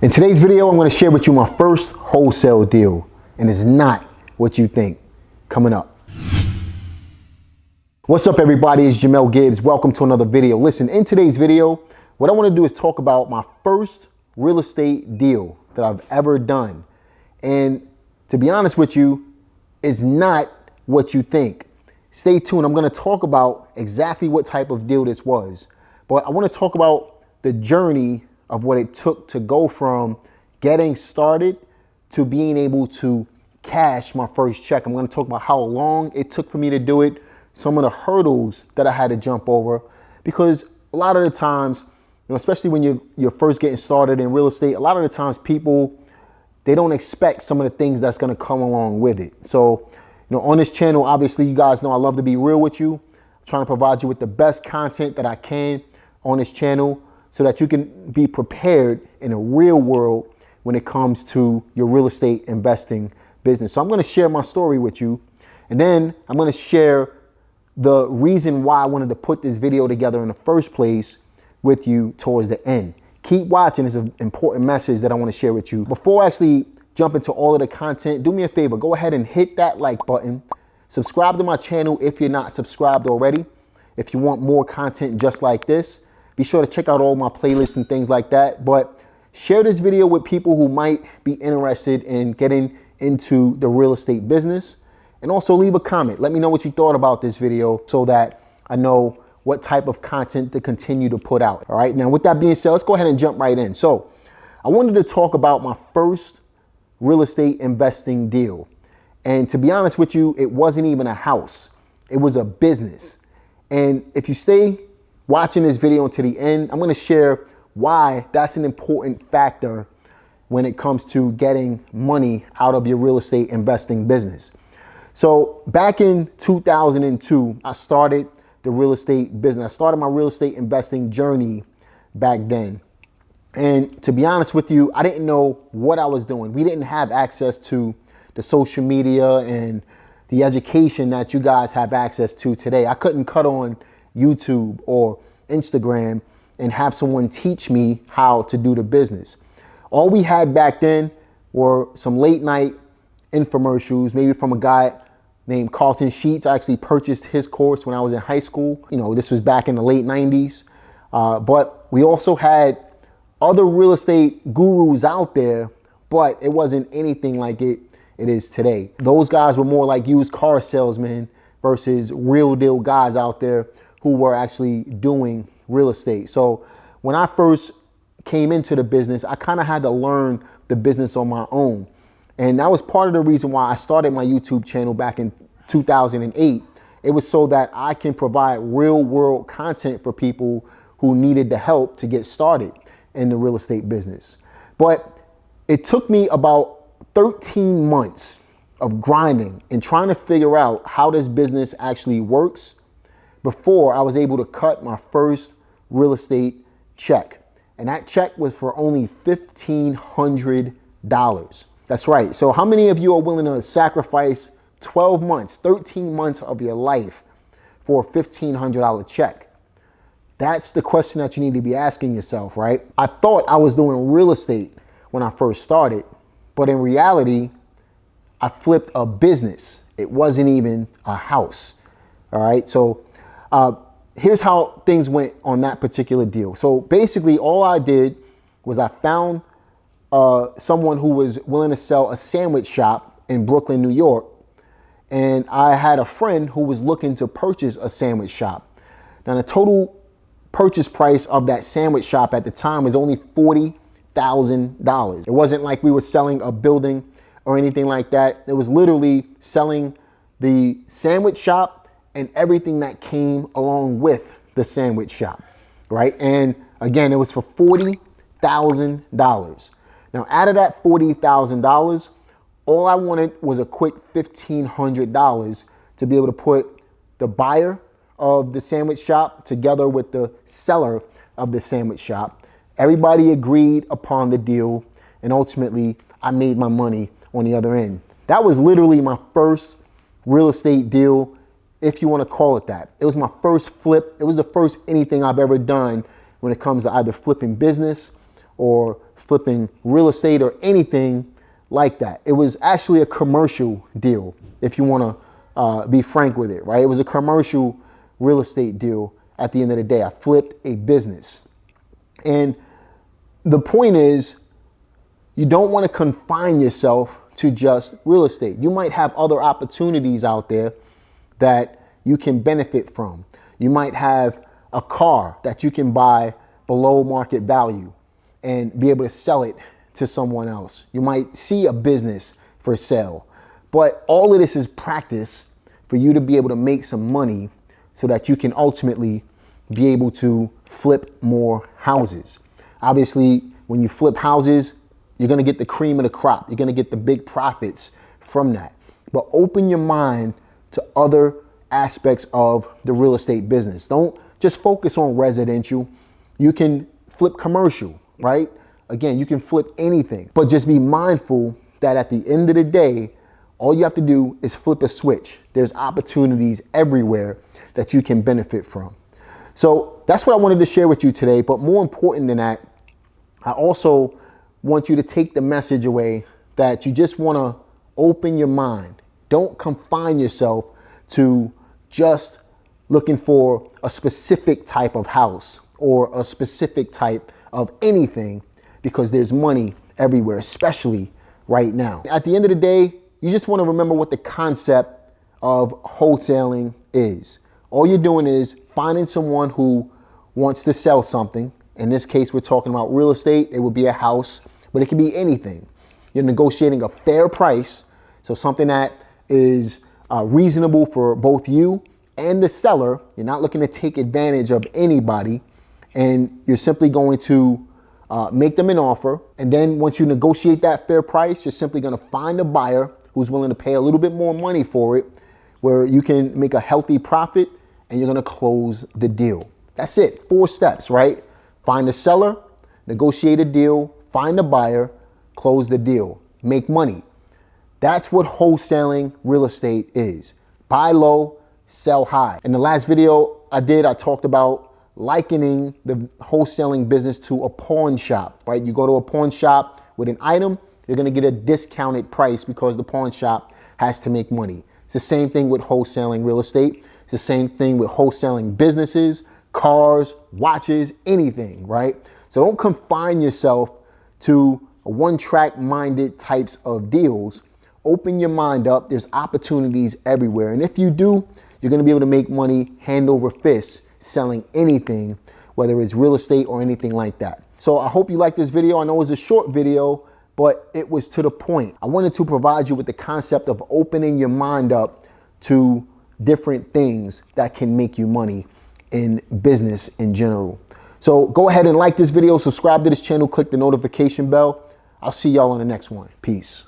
In today's video, I'm going to share with you my first wholesale deal, and it's not what you think. Coming up. What's up, everybody? It's Jamel Gibbs. Welcome to another video. Listen, in today's video, what I want to do is talk about my first real estate deal that I've ever done. And to be honest with you, it's not what you think. Stay tuned. I'm going to talk about exactly what type of deal this was. But I want to talk about the journey of what it took to go from getting started to being able to cash my first check. I'm going to talk about how long it took for me to do it, some of the hurdles that I had to jump over, because a lot of the times, especially when you're first getting started in real estate, a lot of the times people, they don't expect some of the things that's going to come along with it. So, on this channel, obviously, you guys know I love to be real with you. I'm trying to provide you with the best content that I can on this channel, so that you can be prepared in a real world when it comes to your real estate investing business. So I'm going to share my story with you, and then I'm going to share the reason why I wanted to put this video together in the first place with you towards the end. Keep watching. It's an important message that I want to share with you. Before I actually jump into all of the content, do me a favor, go ahead and hit that like button. Subscribe to my channel if you're not subscribed already. If you want more content just like this, be sure to check out all my playlists and things like that. But share this video with people who might be interested in getting into the real estate business. And also leave a comment. Let me know what you thought about this video so that I know what type of content to continue to put out. All right. Now, with that being said, let's go ahead and jump right in. So I wanted to talk about my first real estate investing deal. And to be honest with you, it wasn't even a house. It was a business. And if you stay watching this video to the end, I'm going to share why that's an important factor when it comes to getting money out of your real estate investing business. So back in 2002, I started the real estate business. I started my real estate investing journey back then. And to be honest with you, I didn't know what I was doing. We didn't have access to the social media and the education that you guys have access to today. I couldn't cut on YouTube or Instagram and have someone teach me how to do the business. All we had back then were some late night infomercials, maybe from a guy named Carlton Sheets. I actually purchased his course when I was in high school. This was back in the late 90s. But we also had other real estate gurus out there, but it wasn't anything like it is today. Those guys were more like used car salesmen versus real deal guys out there who were actually doing real estate. So when I first came into the business, I kind of had to learn the business on my own. And that was part of the reason why I started my YouTube channel back in 2008. It was so that I can provide real world content for people who needed the help to get started in the real estate business. But it took me about 13 months of grinding and trying to figure out how this business actually works before I was able to cut my first real estate check. And that check was for only $1,500. That's right. So how many of you are willing to sacrifice 12 months, 13 months of your life for a $1,500 check? That's the question that you need to be asking yourself, right? I thought I was doing real estate when I first started, but in reality, I flipped a business. It wasn't even a house. All right. So here's how things went on that particular deal. So basically all I did was I found someone who was willing to sell a sandwich shop in Brooklyn, New York. And I had a friend who was looking to purchase a sandwich shop. Now the total purchase price of that sandwich shop at the time was only $40,000. It wasn't like we were selling a building or anything like that. It was literally selling the sandwich shop and everything that came along with the sandwich shop, right? And again, it was for $40,000. Now, out of that $40,000, all I wanted was a quick $1,500 to be able to put the buyer of the sandwich shop together with the seller of the sandwich shop. Everybody agreed upon the deal, and ultimately, I made my money on the other end. That was literally my first real estate deal, if you want to call it that. It was my first flip. It was the first anything I've ever done when it comes to either flipping business or flipping real estate or anything like that. It was actually a commercial deal, if you want to be frank with it, right? It was a commercial real estate deal at the end of the day. I flipped a business. And the point is, you don't want to confine yourself to just real estate. You might have other opportunities out there that you can benefit from. You might have a car that you can buy below market value and be able to sell it to someone else. You might see a business for sale. But all of this is practice for you to be able to make some money so that you can ultimately be able to flip more houses. Obviously, when you flip houses, you're going to get the cream of the crop. You're going to get the big profits from that. But open your mind to other aspects of the real estate business. Don't just focus on residential. You can flip commercial, right? Again, you can flip anything, but just be mindful that at the end of the day, all you have to do is flip a switch. There's opportunities everywhere that you can benefit from. So that's what I wanted to share with you today. But more important than that, I also want you to take the message away that you just want to open your mind. Don't confine yourself to just looking for a specific type of house or a specific type of anything, because there's money everywhere, especially right now. At the end of the day, you just want to remember what the concept of wholesaling is. All you're doing is finding someone who wants to sell something. In this case, we're talking about real estate. It would be a house, but it could be anything. You're negotiating a fair price, so something that is reasonable for both you and the seller. You're not looking to take advantage of anybody, and you're simply going to make them an offer. And then once you negotiate that fair price, you're simply going to find a buyer who's willing to pay a little bit more money for it, where you can make a healthy profit, and you're going to close the deal. That's it. 4 steps, right? Find a seller, negotiate a deal, find a buyer, close the deal, make money. That's what wholesaling real estate is. Buy low, sell high. In the last video I talked about likening the wholesaling business to a pawn shop, right? You go to a pawn shop with an item, you're going to get a discounted price because the pawn shop has to make money. It's the same thing with wholesaling real estate. It's the same thing with wholesaling businesses, cars, watches, anything, right? So don't confine yourself to one-track minded types of deals. Open your mind up. There's opportunities everywhere. And if you do, you're going to be able to make money hand over fist selling anything, whether it's real estate or anything like that. So I hope you liked this video. I know it was a short video, but it was to the point. I wanted to provide you with the concept of opening your mind up to different things that can make you money in business in general. So go ahead and like this video, subscribe to this channel, click the notification bell. I'll see y'all on the next one. Peace.